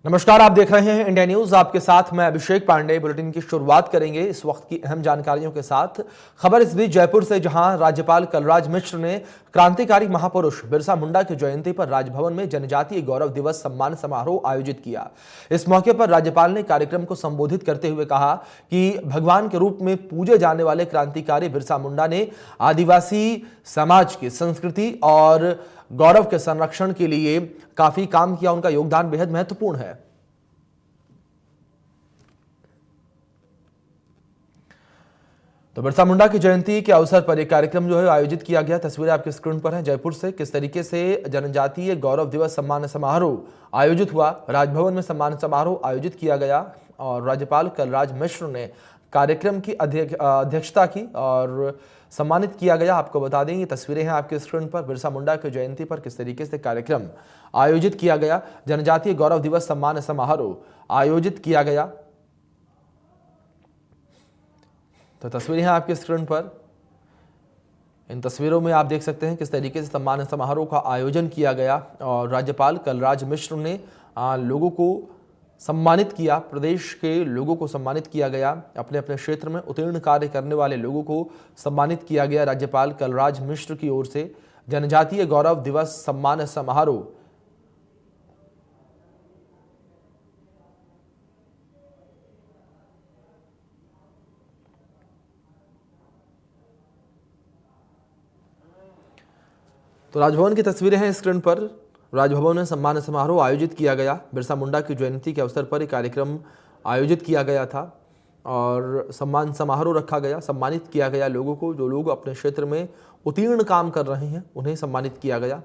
नमस्कार, आप देख रहे हैं इंडिया न्यूज। आपके साथ मैं अभिषेक पांडे। बुलेटिन की शुरुआत करेंगे इस वक्त की अहम जानकारियों के साथ। खबर इस बीच जयपुर से, जहां राज्यपाल कलराज मिश्र ने क्रांतिकारी महापुरुष बिरसा मुंडा की जयंती पर राजभवन में जनजातीय गौरव दिवस सम्मान समारोह आयोजित किया। इस मौके पर राज्यपाल ने कार्यक्रम को संबोधित करते हुए कहा कि भगवान के रूप में पूजे जाने वाले क्रांतिकारी बिरसा मुंडा ने आदिवासी समाज की संस्कृति और गौरव के संरक्षण के लिए काफी काम किया। उनका योगदान बेहद महत्वपूर्ण है। तो बिरसा मुंडा की जयंती के अवसर पर एक कार्यक्रम जो है आयोजित किया गया। तस्वीरें आपके स्क्रीन पर हैं जयपुर से। किस तरीके से जनजातीय गौरव दिवस सम्मान समारोह आयोजित हुआ, राजभवन में सम्मान समारोह आयोजित किया गया और राज्यपाल कलराज मिश्र ने कार्यक्रम की अध्यक्षता की और सम्मानित किया गया। आपको बता दें, ये तस्वीरें हैं आपके स्क्रीन पर। बिरसा मुंडा की जयंती पर किस तरीके से कार्यक्रम आयोजित किया गया, जनजातीय गौरव दिवस सम्मान समारोह आयोजित किया गया। तो तस्वीरें हैं आपके स्क्रीन पर। इन तस्वीरों में आप देख सकते हैं किस तरीके से सम्मान समारोह का आयोजन किया गया और राज्यपाल कलराज मिश्र ने लोगों को सम्मानित किया। प्रदेश के लोगों को सम्मानित किया गया। अपने अपने क्षेत्र में उत्तीर्ण कार्य करने वाले लोगों को सम्मानित किया गया राज्यपाल कलराज मिश्र की ओर से। जनजातीय गौरव दिवस सम्मान समारोह तो राजभवन की तस्वीरें हैं स्क्रीन पर। राजभवन में सम्मान समारोह आयोजित किया गया। बिरसा मुंडा की जयंती के अवसर पर एक कार्यक्रम आयोजित किया गया था और सम्मान समारोह रखा गया। सम्मानित किया गया लोगों को, जो लोग अपने क्षेत्र में उत्तीर्ण काम कर रहे हैं उन्हें सम्मानित किया गया।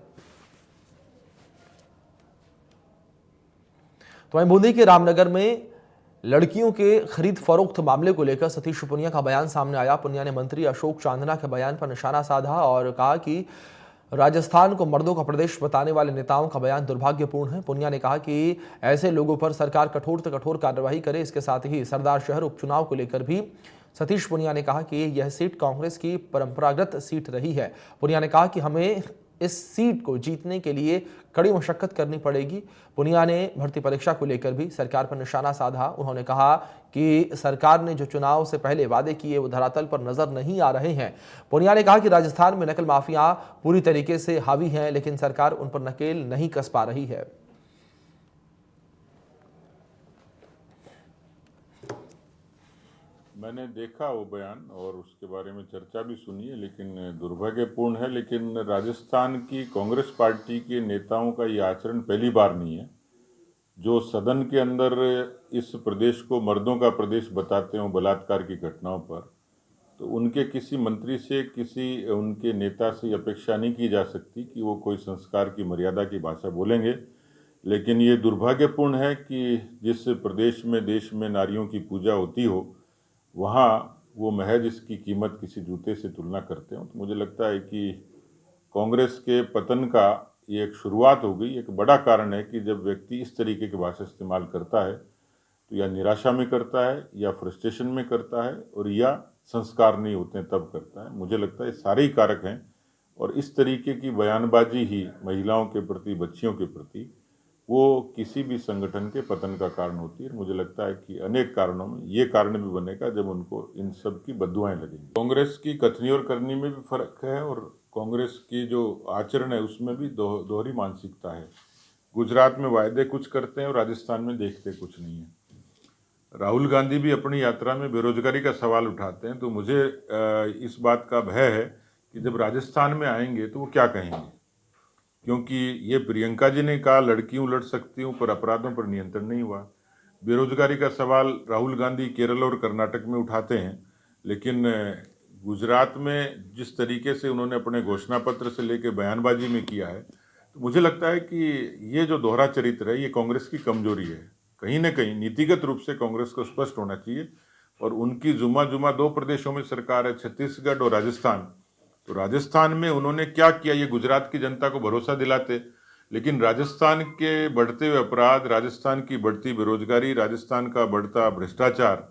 तो वहीं बूंदी के रामनगर में लड़कियों के खरीद फरोख्त मामले को लेकर सतीश पुनिया का बयान सामने आया। पुनिया ने मंत्री अशोक चांदना के बयान पर निशाना साधा और कहा कि राजस्थान को मर्दों का प्रदेश बताने वाले नेताओं का बयान दुर्भाग्यपूर्ण है। पुनिया ने कहा कि ऐसे लोगों पर सरकार कठोर से कठोर कार्रवाई करे। इसके साथ ही सरदार शहर उपचुनाव को लेकर भी सतीश पुनिया ने कहा कि यह सीट कांग्रेस की परंपरागत सीट रही है। पुनिया ने कहा कि हमें इस सीट को जीतने के लिए कड़ी मशक्कत करनी पड़ेगी। पुनिया ने भर्ती परीक्षा को लेकर भी सरकार पर निशाना साधा। उन्होंने कहा कि सरकार ने जो चुनाव से पहले वादे किए वो धरातल पर नजर नहीं आ रहे हैं। पुनिया ने कहा कि राजस्थान में नकल माफिया पूरी तरीके से हावी हैं, लेकिन सरकार उन पर नकेल नहीं कस पा रही है। मैंने देखा वो बयान और उसके बारे में चर्चा भी सुनी है, लेकिन दुर्भाग्यपूर्ण है। लेकिन राजस्थान की कांग्रेस पार्टी के नेताओं का ये आचरण पहली बार नहीं है। जो सदन के अंदर इस प्रदेश को मर्दों का प्रदेश बताते हों बलात्कार की घटनाओं पर, तो उनके किसी मंत्री से, किसी उनके नेता से अपेक्षा नहीं की जा सकती कि वो कोई संस्कार की मर्यादा की भाषा बोलेंगे। लेकिन ये दुर्भाग्यपूर्ण है कि जिस प्रदेश में, देश में नारियों की पूजा होती हो, वहाँ वो महज इसकी कीमत किसी जूते से तुलना करते हो। तो मुझे लगता है कि कांग्रेस के पतन का ये एक शुरुआत हो गई। एक बड़ा कारण है कि जब व्यक्ति इस तरीके की भाषा इस्तेमाल करता है तो या निराशा में करता है, या फ्रस्ट्रेशन में करता है, और या संस्कार नहीं होते हैं तब करता है। मुझे लगता है सारे ही कारक हैं और इस तरीके की बयानबाजी ही महिलाओं के प्रति, बच्चियों के प्रति, वो किसी भी संगठन के पतन का कारण होती है। मुझे लगता है कि अनेक कारणों में ये कारण भी बनेगा जब उनको इन सब की बद्दुआएं लगेंगी। कांग्रेस की कथनी और करनी में भी फर्क है और कांग्रेस की जो आचरण है उसमें भी दोहरी मानसिकता है। गुजरात में वायदे कुछ करते हैं और राजस्थान में देखते कुछ नहीं है। राहुल गांधी भी अपनी यात्रा में बेरोजगारी का सवाल उठाते हैं, तो मुझे इस बात का भय है कि जब राजस्थान में आएंगे तो वो क्या कहेंगे, क्योंकि ये प्रियंका जी ने कहा लड़कियों लड़ सकती हूँ पर अपराधों पर नियंत्रण नहीं हुआ। बेरोजगारी का सवाल राहुल गांधी केरल और कर्नाटक में उठाते हैं, लेकिन गुजरात में जिस तरीके से उन्होंने अपने घोषणा पत्र से लेकर बयानबाजी में किया है, तो मुझे लगता है कि ये जो दोहरा चरित्र है ये कांग्रेस की कमजोरी है। कहीं ना कहीं नीतिगत रूप से कांग्रेस को स्पष्ट होना चाहिए। और उनकी जुमा जुमा दो प्रदेशों में सरकार है, छत्तीसगढ़ और राजस्थान। तो राजस्थान में उन्होंने क्या किया ये गुजरात की जनता को भरोसा दिलाते, लेकिन राजस्थान के बढ़ते हुए अपराध, राजस्थान की बढ़ती बेरोजगारी, राजस्थान का बढ़ता भ्रष्टाचार,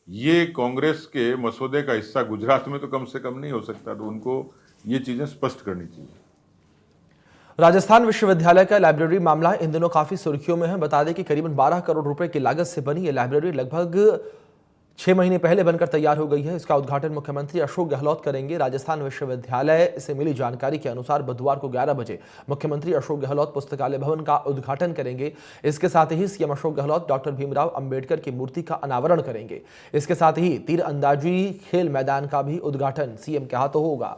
ये कांग्रेस के मसौदे का हिस्सा गुजरात में तो कम से कम नहीं हो सकता। तो उनको ये चीजें स्पष्ट करनी चाहिए। राजस्थान विश्वविद्यालय का लाइब्रेरी मामला इन दिनों काफी सुर्खियों में है। बता दें कि करीबन 12 करोड़ रुपए की लागत से बनी ये लाइब्रेरी लगभग 6 महीने पहले बनकर तैयार हो गई है। इसका उद्घाटन मुख्यमंत्री अशोक गहलोत करेंगे। राजस्थान विश्वविद्यालय से मिली जानकारी के अनुसार बुधवार को 11 बजे मुख्यमंत्री अशोक गहलोत पुस्तकालय भवन का उद्घाटन करेंगे। इसके साथ ही सीएम अशोक गहलोत डॉक्टर भीमराव अंबेडकर की मूर्ति का अनावरण करेंगे। इसके साथ ही तीरंदाजी खेल मैदान का भी उद्घाटन सीएम के हाथों होगा।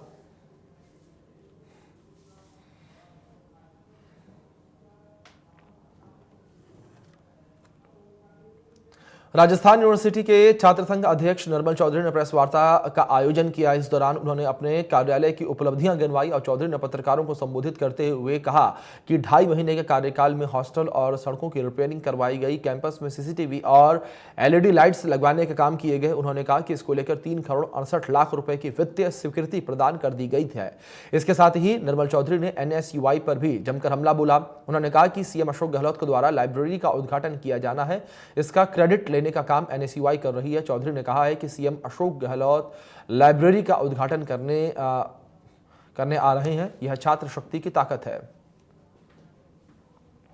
राजस्थान यूनिवर्सिटी के छात्र संघ अध्यक्ष निर्मल चौधरी ने प्रेस वार्ता का आयोजन किया। इस दौरान उन्होंने अपने कार्यालय की उपलब्धियां गिनवाई और चौधरी ने पत्रकारों को संबोधित करते हुए कहा कि 2.5 महीने के कार्यकाल में हॉस्टल और सड़कों की रिपेयरिंग करवाई गई, कैंपस में सीसीटीवी और एलईडी लाइट्स लगवाने के काम किए गए। उन्होंने कहा कि इसको लेकर 3 करोड़ 68 लाख रुपए की वित्तीय स्वीकृति प्रदान कर दी गई है। इसके साथ ही निर्मल चौधरी ने एनएसयूआई पर भी जमकर हमला बोला। उन्होंने कहा कि सीएम अशोक गहलोत के द्वारा लाइब्रेरी का उद्घाटन किया जाना है, इसका क्रेडिट लेने का काम एनएसयूआई कर रही है। चौधरी ने कहा है कि सीएम अशोक गहलोत लाइब्रेरी का उद्घाटन करने आ रहे हैं, यह छात्र शक्ति की ताकत है।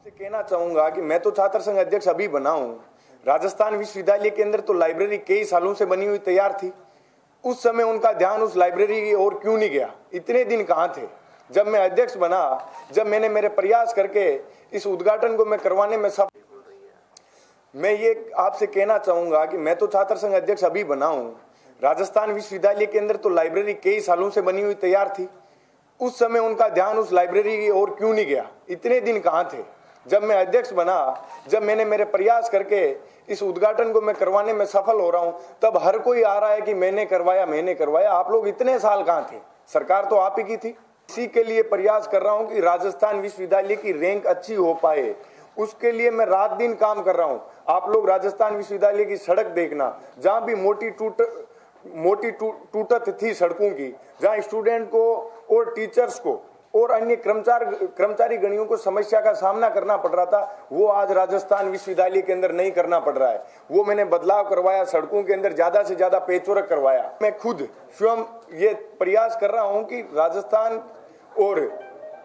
कहना चाहूंगा कि मैं तो छात्र संघ अध्यक्ष अभी बना हूं। राजस्थान विश्वविद्यालय के अंदर तो लाइब्रेरी कई सालों से बनी हुई तैयार थी। उस समय उनका ध्यान उस लाइब्रेरी की ओर क्यों नहीं गया? इतने दिन कहां थे? जब मैं अध्यक्ष बना, जब मैंने मेरे प्रयास करके इस उद्घाटन को मैं करवाने में सफल, मैं ये आपसे कहना चाहूंगा कि मैं तो छात्र संघ अध्यक्ष अभी बना हूं। राजस्थान विश्वविद्यालय के अंदर तो लाइब्रेरी कई सालों से बनी हुई तैयार थी। उस समय उनका ध्यान उस लाइब्रेरी की ओर क्यों नहीं गया? इतने दिन कहां थे? जब मैं अध्यक्ष बना, जब मैंने मेरे प्रयास करके इस उद्घाटन को मैं करवाने में सफल हो रहा हूं, तब हर कोई आ रहा है कि मैंने करवाया। आप लोग इतने साल कहां थे? सरकार तो आप ही की थी। इसी के लिए प्रयास कर रहा हूं कि राजस्थान विश्वविद्यालय की रैंक अच्छी हो पाए, उसके लिए मैं रात दिन काम कर रहा हूं। आप लोग राजस्थान विश्वविद्यालय की सड़क देखना, जहां भी मोटी टूटत थी सड़कों की, जहां स्टूडेंट को और टीचर्स को और अन्य कर्मचारी गणियों को समस्या का सामना करना पड़ रहा था, वो आज राजस्थान विश्वविद्यालय के अंदर नहीं करना पड़ रहा है। वो मैंने बदलाव करवाया, सड़कों के अंदर ज्यादा से ज्यादा पेचवर्क करवाया। मैं खुद स्वयं ये प्रयास कर रहा हूं कि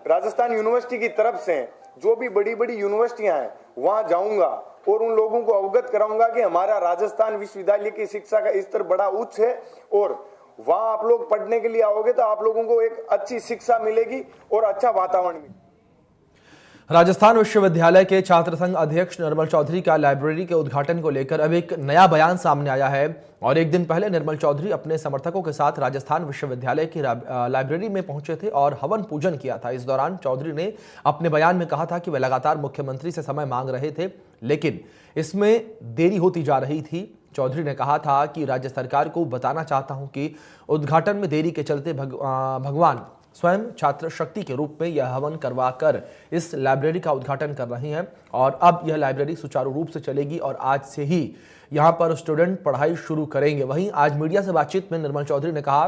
राजस्थान यूनिवर्सिटी की तरफ से जो भी बड़ी बड़ी यूनिवर्सिटियां हैं वहां जाऊंगा और उन लोगों को अवगत कराऊंगा कि हमारा राजस्थान विश्वविद्यालय की शिक्षा का स्तर बड़ा उच्च है और वहां आप लोग पढ़ने के लिए आओगे तो आप लोगों को एक अच्छी शिक्षा मिलेगी और अच्छा वातावरण मिलेगा। राजस्थान विश्वविद्यालय के छात्र संघ अध्यक्ष निर्मल चौधरी का लाइब्रेरी के उद्घाटन को लेकर अब एक नया बयान सामने आया है और एक दिन पहले निर्मल चौधरी अपने समर्थकों के साथ राजस्थान विश्वविद्यालय की लाइब्रेरी में पहुंचे थे और हवन पूजन किया था। इस दौरान चौधरी ने अपने बयान में कहा था कि वे लगातार मुख्यमंत्री से समय मांग रहे थे, लेकिन इसमें देरी होती जा रही थी। चौधरी ने कहा था कि राज्य सरकार को बताना चाहता हूं कि उद्घाटन में देरी के चलते भगवान स्वयं छात्र शक्ति के रूप में यह हवन करवा कर इस लाइब्रेरी का उद्घाटन कर रहे हैं और अब यह लाइब्रेरी सुचारू रूप से चलेगी और आज से ही यहां पर स्टूडेंट पढ़ाई शुरू करेंगे। वहीं आज मीडिया से बातचीत में निर्मल चौधरी ने कहा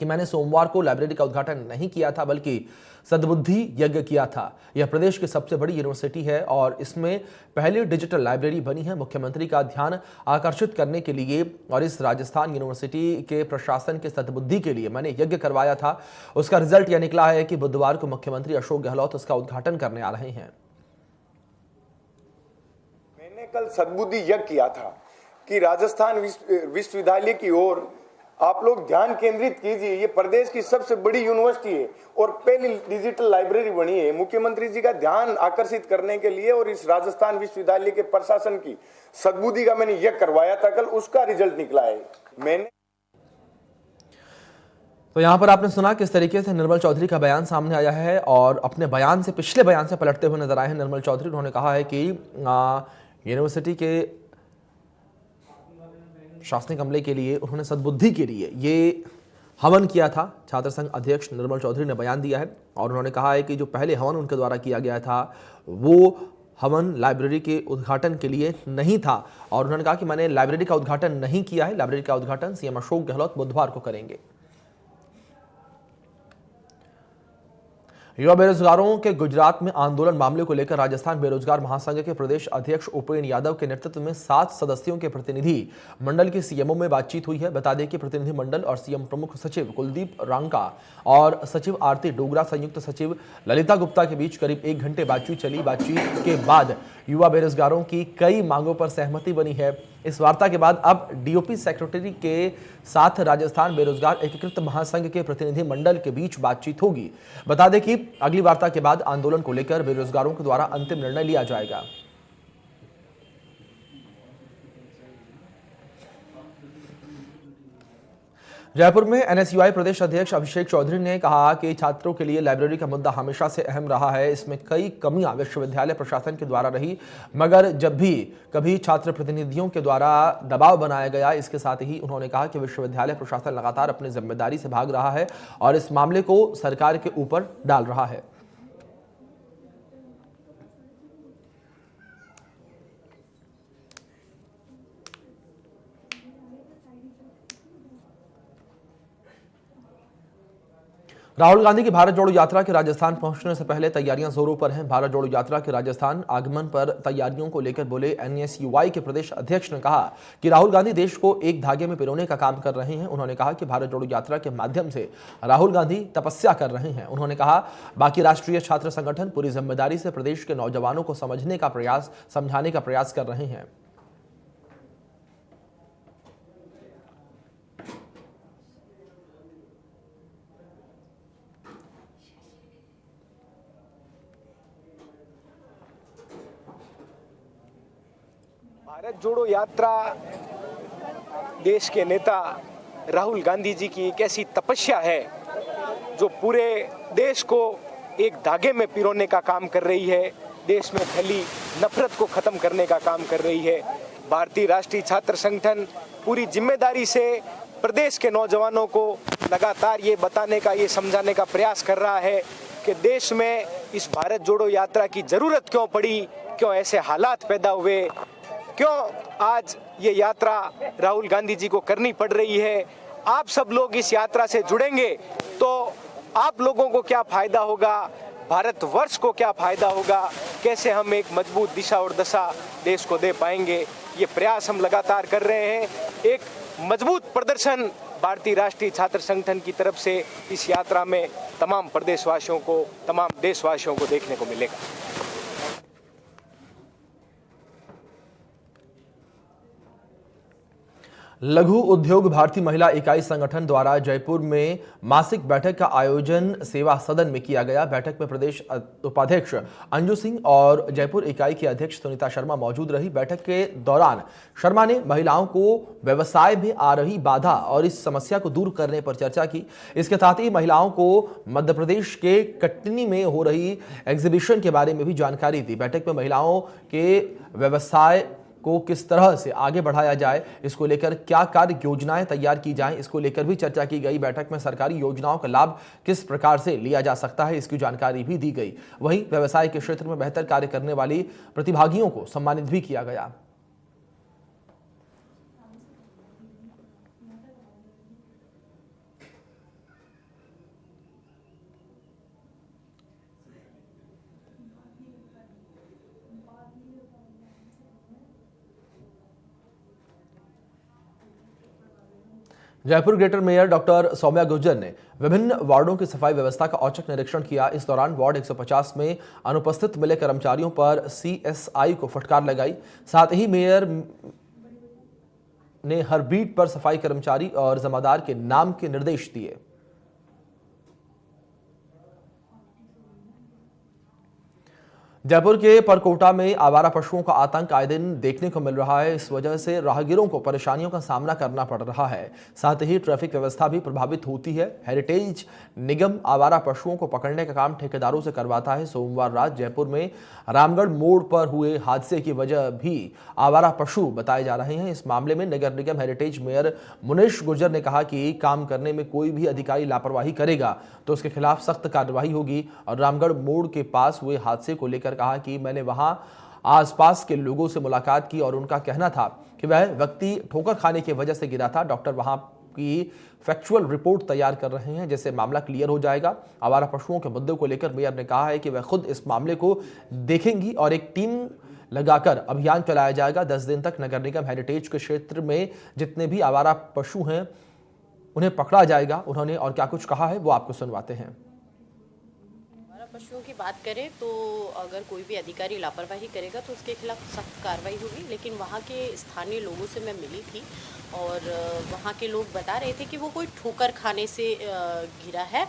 कि मैंने सोमवार को लाइब्रेरी का उद्घाटन नहीं किया था बल्कि सद्बुद्धि यज्ञ किया था। यह प्रदेश की सबसे बड़ी यूनिवर्सिटी है और इसमें पहली डिजिटल लाइब्रेरी बनी है। मुख्यमंत्री का ध्यान आकर्षित करने के लिए और इस राजस्थान यूनिवर्सिटी के प्रशासन के सद्बुद्धि के लिए मैंने यज्ञ करवाया था। उसका रिजल्ट यह निकला है कि बुधवार को मुख्यमंत्री अशोक गहलोत उसका उद्घाटन करने आ रहे हैं। मैंने कल सद्बुद्धि यज्ञ किया था कि राजस्थान विश्वविद्यालय की ओर आप लोग ध्यान केंद्रित कीजिए। ये प्रदेश की सबसे बड़ी यूनिवर्सिटी है और पहली डिजिटल लाइब्रेरी बनी है। मुख्यमंत्री जी का ध्यान आकर्षित करने के लिए और इस राजस्थान विश्वविद्यालय के प्रशासन की सद्बुद्धि का मैंने यज्ञ करवाया था कल, उसका रिजल्ट निकला है। मैंने तो यहां पर आपने सुना किस तरीके से निर्मल चौधरी का बयान सामने आया है और अपने बयान से पिछले बयान से पलटते हुए नजर आए हैं निर्मल चौधरी। उन्होंने कहा है कि यूनिवर्सिटी के शासनिक अमले के लिए उन्होंने सद्बुद्धि के लिए ये हवन किया था। छात्र संघ अध्यक्ष निर्मल चौधरी ने बयान दिया है और उन्होंने कहा है कि जो पहले हवन उनके द्वारा किया गया था वो हवन लाइब्रेरी के उद्घाटन के लिए नहीं था और उन्होंने कहा कि मैंने लाइब्रेरी का उद्घाटन नहीं किया है। लाइब्रेरी का उद्घाटन सीएम अशोक गहलोत बुधवार को करेंगे। युवा बेरोजगारों के गुजरात में आंदोलन मामले को लेकर राजस्थान बेरोजगार महासंघ के प्रदेश अध्यक्ष उपेन्द्र यादव के नेतृत्व में 7 सदस्यों के प्रतिनिधि मंडल की सीएमओ में बातचीत हुई है। बता दें कि प्रतिनिधि मंडल और सीएम प्रमुख सचिव कुलदीप रांका और सचिव आरती डोगरा, संयुक्त सचिव ललिता गुप्ता के बीच करीब 1 घंटे बातचीत चली। बातचीत के बाद युवा बेरोजगारों की कई मांगों पर सहमति बनी है। इस वार्ता के बाद अब डीओपी सेक्रेटरी के साथ राजस्थान बेरोजगार एकीकृत महासंघ के प्रतिनिधि मंडल के बीच बातचीत होगी। बता दें कि अगली वार्ता के बाद आंदोलन को लेकर बेरोजगारों के द्वारा अंतिम निर्णय लिया जाएगा। जयपुर में एनएसयूआई प्रदेश अध्यक्ष अभिषेक चौधरी ने कहा कि छात्रों के लिए लाइब्रेरी का मुद्दा हमेशा से अहम रहा है। इसमें कई कमियां विश्वविद्यालय प्रशासन के द्वारा रही, मगर जब भी कभी छात्र प्रतिनिधियों के द्वारा दबाव बनाया गया। इसके साथ ही उन्होंने कहा कि विश्वविद्यालय प्रशासन लगातार अपनी जिम्मेदारी से भाग रहा है और इस मामले को सरकार के ऊपर डाल रहा है। राहुल गांधी की भारत जोड़ो यात्रा के राजस्थान पहुंचने से पहले तैयारियां जोरों पर हैं। भारत जोड़ो यात्रा के राजस्थान आगमन पर तैयारियों को लेकर बोले एनएसयूआई के प्रदेश अध्यक्ष ने कहा कि राहुल गांधी देश को एक धागे में पिरोने का काम कर रहे हैं। उन्होंने कहा कि भारत जोड़ो यात्रा के माध्यम से राहुल गांधी तपस्या कर रहे हैं। उन्होंने कहा बाकी राष्ट्रीय छात्र संगठन पूरी जिम्मेदारी से प्रदेश के नौजवानों को समझाने का प्रयास कर रहे हैं। भारत जोड़ो यात्रा देश के नेता राहुल गांधी जी की एक ऐसी तपस्या है जो पूरे देश को एक धागे में पिरोने का काम कर रही है, देश में फैली नफरत को खत्म करने का काम कर रही है। भारतीय राष्ट्रीय छात्र संगठन पूरी जिम्मेदारी से प्रदेश के नौजवानों को लगातार ये बताने का, ये समझाने का प्रयास कर रहा है कि देश में इस भारत जोड़ो यात्रा की जरूरत क्यों पड़ी, क्यों ऐसे हालात पैदा हुए, क्यों आज ये यात्रा राहुल गांधी जी को करनी पड़ रही है। आप सब लोग इस यात्रा से जुड़ेंगे तो आप लोगों को क्या फायदा होगा, भारतवर्ष को क्या फायदा होगा, कैसे हम एक मजबूत दिशा और दशा देश को दे पाएंगे, ये प्रयास हम लगातार कर रहे हैं। एक मजबूत प्रदर्शन भारतीय राष्ट्रीय छात्र संगठन की तरफ से इस यात्रा में तमाम प्रदेशवासियों को, तमाम देशवासियों को देखने को मिलेगा। लघु उद्योग भारतीय महिला इकाई संगठन द्वारा जयपुर में मासिक बैठक का आयोजन सेवा सदन में किया गया। बैठक में प्रदेश उपाध्यक्ष अंजू सिंह और जयपुर इकाई की अध्यक्ष सुनीता शर्मा मौजूद रही। बैठक के दौरान शर्मा ने महिलाओं को व्यवसाय में आ रही बाधा और इस समस्या को दूर करने पर चर्चा की। इसके साथ ही महिलाओं को मध्य प्रदेश के कटनी में हो रही एग्जीबिशन के बारे में भी जानकारी दी। बैठक में महिलाओं के व्यवसाय को किस तरह से आगे बढ़ाया जाए, इसको लेकर क्या कार्य योजनाएं तैयार की जाएं, इसको लेकर भी चर्चा की गई। बैठक में सरकारी योजनाओं का लाभ किस प्रकार से लिया जा सकता है, इसकी जानकारी भी दी गई। वहीं व्यवसाय के क्षेत्र में बेहतर कार्य करने वाली प्रतिभागियों को सम्मानित भी किया गया। Jaipur greater mayor doctor Saumya Gurjar ने विभिन्न वार्डों की सफाई व्यवस्था का औचक निरीक्षण किया। इस दौरान वार्ड 150 में अनुपस्थित मिले कर्मचारियों पर सीएसआई को फटकार लगाई। साथ ही मेयर ने हर बीट पर सफाई कर्मचारी और जमादार के नाम के निर्देश दिए। जयपुर के परकोटा में आवारा पशुओं का आतंक आए दिन देखने को मिल रहा है। इस वजह से राहगीरों को परेशानियों का सामना करना पड़ रहा है। साथ ही ट्रैफिक व्यवस्था भी प्रभावित होती है। हेरिटेज निगम आवारा पशुओं को पकड़ने का काम ठेकेदारों से करवाता है। सोमवार रात जयपुर में रामगढ़ मोड़ पर हुए हादसे की वजह भी आवारा पशु बताए जा रहे हैं। इस मामले में नगर निगम हेरिटेज मेयर मुनीश गुर्जर ने कहा कि काम करने में कोई भी अधिकारी लापरवाही करेगा तो उसके खिलाफ सख्त कार्रवाई होगी। और रामगढ़ मोड़ के पास हुए हादसे को लेकर कहा कि मैंने वहां आसपास के लोगों से मुलाकात की और उनका कहना था कि वह व्यक्ति ठोकर खाने की वजह से गिरा था। डॉक्टर वहां की फैक्चुअल रिपोर्ट तैयार कर रहे हैं, जिससे मामला क्लियर हो जाएगा। आवारा पशुओं के मुद्दे को लेकर मेयर ने कहा है कि वह खुद इस मामले को देखेंगी और एक टीम लगाकर अभियान चलाया जाएगा। 10 दिन तक नगर निगम हेरिटेज के क्षेत्र में जितने भी आवारा पशु हैं उन्हें पकड़ा जाएगा। उन्होंने और क्या कुछ कहा है वो आपको सुनवाते हैं। पशुओं की बात करें तो अगर कोई भी अधिकारी लापरवाही करेगा तो उसके खिलाफ सख्त कार्रवाई होगी। लेकिन वहाँ के स्थानीय लोगों से मैं मिली थी और वहाँ के लोग बता रहे थे कि वो कोई ठोकर खाने से गिरा है,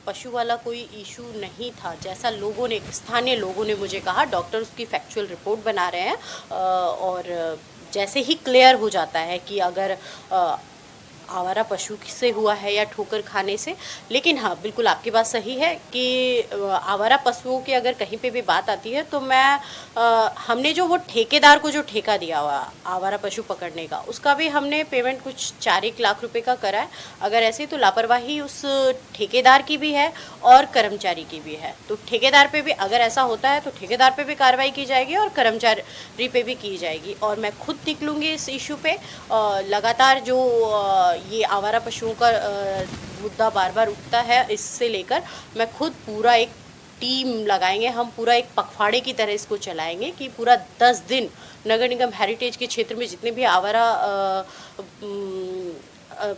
पशु वाला कोई इशू नहीं था, जैसा स्थानीय लोगों ने मुझे कहा। डॉक्टर उसकी फैक्चुअल रिपोर्ट बना रहे हैं और जैसे ही क्लियर हो जाता है कि अगर आवारा पशु से हुआ है या ठोकर खाने से। लेकिन हाँ, बिल्कुल आपकी बात सही है कि आवारा पशुओं की अगर कहीं पे भी बात आती है तो हमने जो वो ठेकेदार को जो ठेका दिया हुआ आवारा पशु पकड़ने का, उसका भी हमने पेमेंट कुछ 4-1 लाख रुपए का करा है। अगर ऐसे तो लापरवाही उस ठेकेदार की भी है और कर्मचारी की भी है। तो ठेकेदार पे भी अगर ऐसा होता है तो ठेकेदार पे भी कार्रवाई की जाएगी और कर्मचारी पे भी की जाएगी। और मैं खुद निकलूँगी इस इशू पे। लगातार जो ये आवारा पशुओं का मुद्दा बार बार उठता है, इससे लेकर मैं खुद पूरा एक टीम लगाएंगे, हम पूरा एक पखवाड़े की तरह इसको चलाएंगे कि पूरा 10 दिन नगर निगम हेरिटेज के क्षेत्र में जितने भी आवारा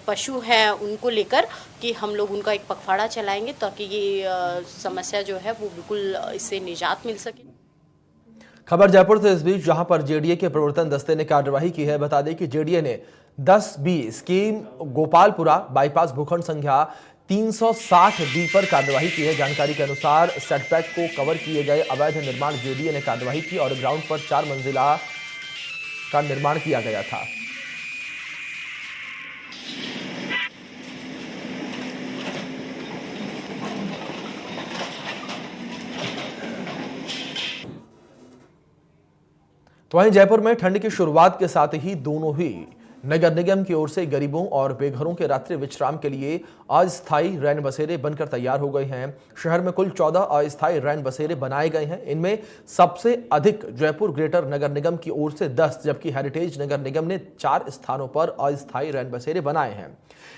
पशु हैं उनको लेकर कि हम लोग उनका एक पखवाड़ा चलाएंगे ताकि ये समस्या जो है वो बिल्कुल इससे निजात मिल सके। खबर जयपुर से इस बीच, जहां पर जेडीए के प्रवर्तन दस्ते ने कार्रवाई की है। बता दें कि जेडीए ने 10B स्कीम गोपालपुरा बाईपास भूखंड संख्या 360B पर कार्रवाई की है। जानकारी के अनुसार सेटबैक को कवर किए गए अवैध निर्माण जेडीए ने कार्रवाई की और ग्राउंड पर 4 मंजिला का निर्माण किया गया था। तो वहीं जयपुर में ठंड की शुरुआत के साथ ही दोनों ही नगर निगम की ओर से गरीबों और बेघरों के रात्रि विश्राम के लिए अस्थायी रैन बसेरे बनकर तैयार हो गए हैं। शहर में कुल 14 अस्थायी रैन बसेरे बनाए गए हैं। इनमें सबसे अधिक जयपुर ग्रेटर नगर निगम की ओर से 10, जबकि हेरिटेज नगर निगम ने 4 स्थानों पर अस्थायी रैन बसेरे बनाए हैं।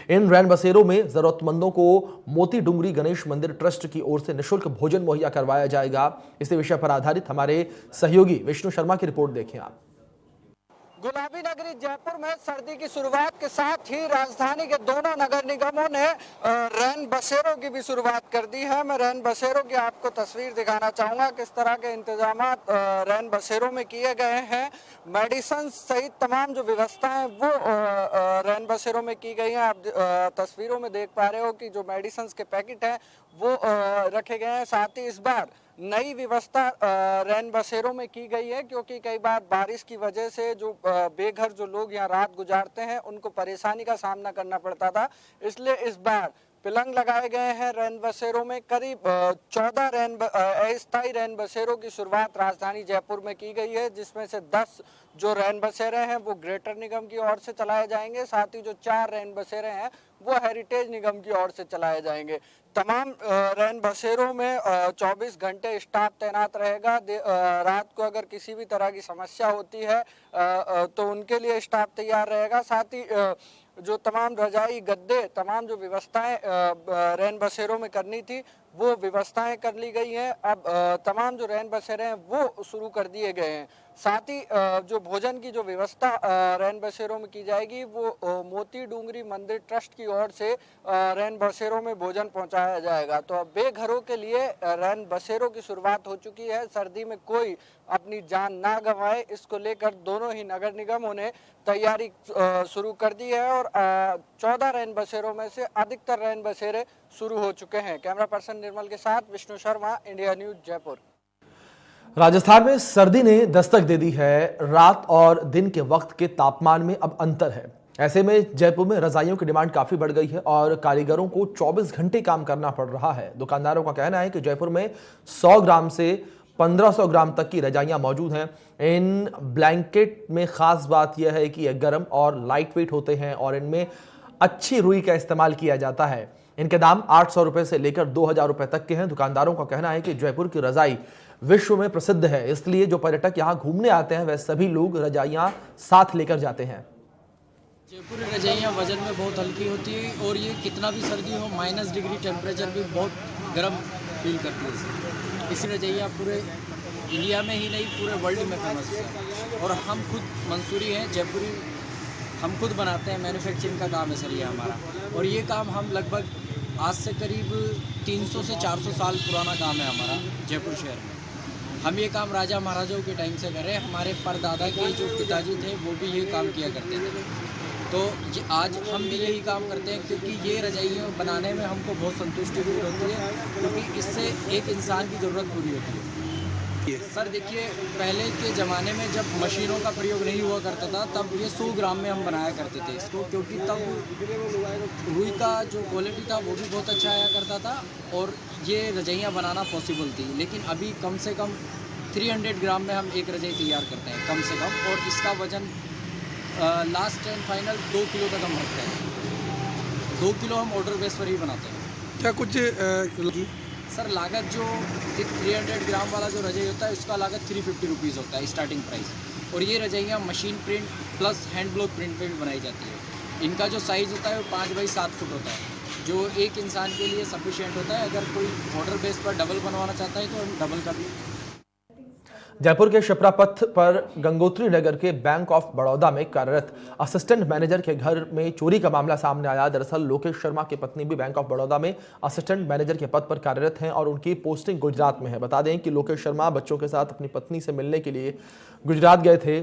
इन रैन बसेरों में जरूरतमंदों को मोती डुंगरी गणेश मंदिर ट्रस्ट की ओर से निःशुल्क भोजन मुहैया करवाया जाएगा। इसी विषय पर आधारित हमारे सहयोगी विष्णु शर्मा की रिपोर्ट देखें आप। गुलाबी नगरी जयपुर में सर्दी की शुरुआत के साथ ही राजधानी के दोनों नगर निगमों ने रैन बसेरों की भी शुरुआत कर दी है। मैं रैन बसेरों की आपको तस्वीर दिखाना चाहूँगा, किस तरह के इंतजाम रैन बसेरों में किए गए हैं। मेडिसिन सहित तमाम जो व्यवस्था है वो रैन बसेरों में की गई हैं। आप तस्वीरों में देख पा रहे हो कि जो मेडिसिन के पैकेट हैं वो रखे गए हैं। साथ ही इस बार नई व्यवस्था रैन बसेरों में की गई है, क्योंकि कई बार बारिश की वजह से जो बेघर जो लोग यहाँ रात गुजारते हैं उनको परेशानी का सामना करना पड़ता था। इसलिए इस बार पिलंग लगाए गए हैं रैन बसेरों में। करीब 14 अस्थायी रैन बसेरों की शुरुआत राजधानी जयपुर में की गई है, जिसमें से 10 जो रैन बसेरे हैं वो ग्रेटर निगम की ओर से चलाए जाएंगे। साथ ही जो 4 रैन बसेरे हैं वो हेरिटेज निगम की ओर से चलाए जाएंगे। तमाम रैन बसेरों में 24 घंटे स्टाफ तैनात रहेगा। रात को अगर किसी भी तरह की समस्या होती है तो उनके लिए स्टाफ तैयार रहेगा। साथ ही जो तमाम रजाई गद्दे तमाम जो व्यवस्थाएं रैन बसेरों में करनी थी वो व्यवस्थाएं कर ली गई हैं। अब तमाम जो रैन बसेरे हैं वो शुरू कर दिए गए हैं। साथ ही जो भोजन की जो व्यवस्था रैन बसेरों में की जाएगी वो मोती डूंगरी मंदिर ट्रस्ट की ओर से रैन बसेरों में भोजन पहुंचाया जाएगा। तो अब बेघरों के लिए रैन बसेरों की शुरुआत हो चुकी है। सर्दी में कोई अपनी जान ना गंवाए, इसको लेकर दोनों ही नगर निगमों ने तैयारी शुरू कर दी है और 14 रैन बसेरों में से अधिकतर रैन बसेरे शुरू हो चुके हैं। कैमरा पर्सन निर्मल के साथ विष्णु शर्मा, इंडिया न्यूज जयपुर। राजस्थान में सर्दी ने दस्तक दे दी है। रात और दिन के वक्त के तापमान में अब अंतर है। ऐसे में जयपुर में रजाइयों की डिमांड काफी बढ़ गई है और कारीगरों को 24 घंटे काम करना पड़ रहा है। दुकानदारों का कहना है कि जयपुर में 100 ग्राम से 1500 ग्राम तक की रजाइयां मौजूद हैं। इन ब्लैंकेट में खास बात यह है कि यह गर्म और लाइट वेट होते हैं और इनमें अच्छी रुई का इस्तेमाल किया जाता है। इनके दाम 800 रुपए से लेकर 2000 रुपए तक के हैं। दुकानदारों का कहना है कि जयपुर की रजाई विश्व में प्रसिद्ध है, इसलिए जो पर्यटक यहाँ घूमने आते हैं वह सभी लोग रजाइयां साथ लेकर जाते हैं। जयपुरी रजाइयाँ वजन में बहुत हल्की होती है और ये कितना भी सर्दी हो -डिग्री टेम्परेचर भी बहुत गर्म फील करती है इसी रजाइयाँ पूरे इंडिया में ही नहीं पूरे वर्ल्ड में फेमस है। और हम खुद मंसूरी हैं जयपुरी, हम खुद बनाते हैं, मैन्युफैक्चरिंग का काम है सर ये हमारा। और ये काम हम लगभग आज से करीब 300 से 400 साल पुराना काम है हमारा जयपुर शहर में। हम ये काम राजा महाराजाओं के टाइम से कर रहे हैं। हमारे परदादा के जो पिताजी थे वो भी ये काम किया करते थे, तो आज हम भी यही काम करते हैं क्योंकि ये रजाइयाँ बनाने में हमको बहुत संतुष्टि फील होती है क्योंकि इससे एक इंसान की ज़रूरत पूरी होती है। सर देखिए, पहले के ज़माने में जब मशीनों का प्रयोग नहीं हुआ करता था तब ये 100 ग्राम में हम बनाया करते थे इसको, क्योंकि तब रुई का जो क्वालिटी था वो भी बहुत अच्छा आया करता था और ये रजाइयाँ बनाना पॉसिबल थी। लेकिन अभी कम से कम 300 ग्राम में हम एक रजाई तैयार करते हैं कम से कम, और इसका वज़न लास्ट एंड फाइनल 2 किलो तक हम रखते हैं। 2 किलो हम ऑर्डर बेस पर ही बनाते हैं। क्या कुछ सर लागत जो 300 ग्राम वाला जो रजाई होता है उसका लागत 350 रुपीज़ होता है स्टार्टिंग प्राइस, और ये रजाइयाँ machine print plus hand block print पे भी बनाई जाती है। इनका जो साइज़ होता है वो 5 बाई 7 फुट होता है, जो एक इंसान के लिए सफिशिएंट होता है। अगर कोई ऑर्डर बेस पर डबल बनवाना चाहता है तो हम डबल का भी। जयपुर के शिप्रा पथ पर गंगोत्री नगर के बैंक ऑफ बड़ौदा में कार्यरत असिस्टेंट मैनेजर के घर में चोरी का मामला सामने आया। दरअसल लोकेश शर्मा की पत्नी भी बैंक ऑफ बड़ौदा में असिस्टेंट मैनेजर के पद पर कार्यरत हैं और उनकी पोस्टिंग गुजरात में है। बता दें कि लोकेश शर्मा बच्चों के साथ अपनी पत्नी से मिलने के लिए गुजरात गए थे।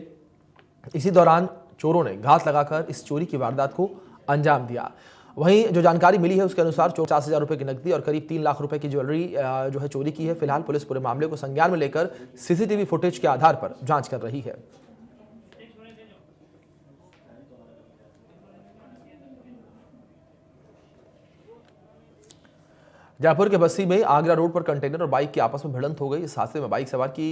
इसी दौरान चोरों ने घात लगाकर इस चोरी की वारदात को अंजाम दिया। वहीं जो जानकारी मिली है उसके अनुसार 50,000 रुपए की नकदी और करीब 3 लाख रुपए की ज्वेलरी जो है चोरी की है। फिलहाल पुलिस पूरे मामले को संज्ञान में लेकर सीसीटीवी फुटेज के आधार पर जांच कर रही है। जयपुर के बस्सी में आगरा रोड पर कंटेनर और बाइक की आपस में भिड़ंत हो गई। इस हादसे में बाइक सवार की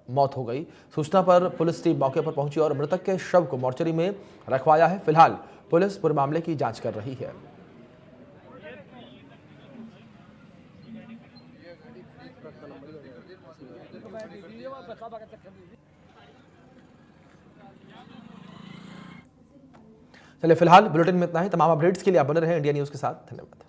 मौत हो गई। सूचना पर पुलिस टीम मौके पर पहुंची और मृतक के शव को मोर्चरी में रखवाया है। फिलहाल पुलिस पूरे मामले की जांच कर रही है। चलिए फिलहाल बुलेटिन में इतना ही। तमाम अपडेट्स के लिए आप बने रहें इंडिया न्यूज के साथ। धन्यवाद।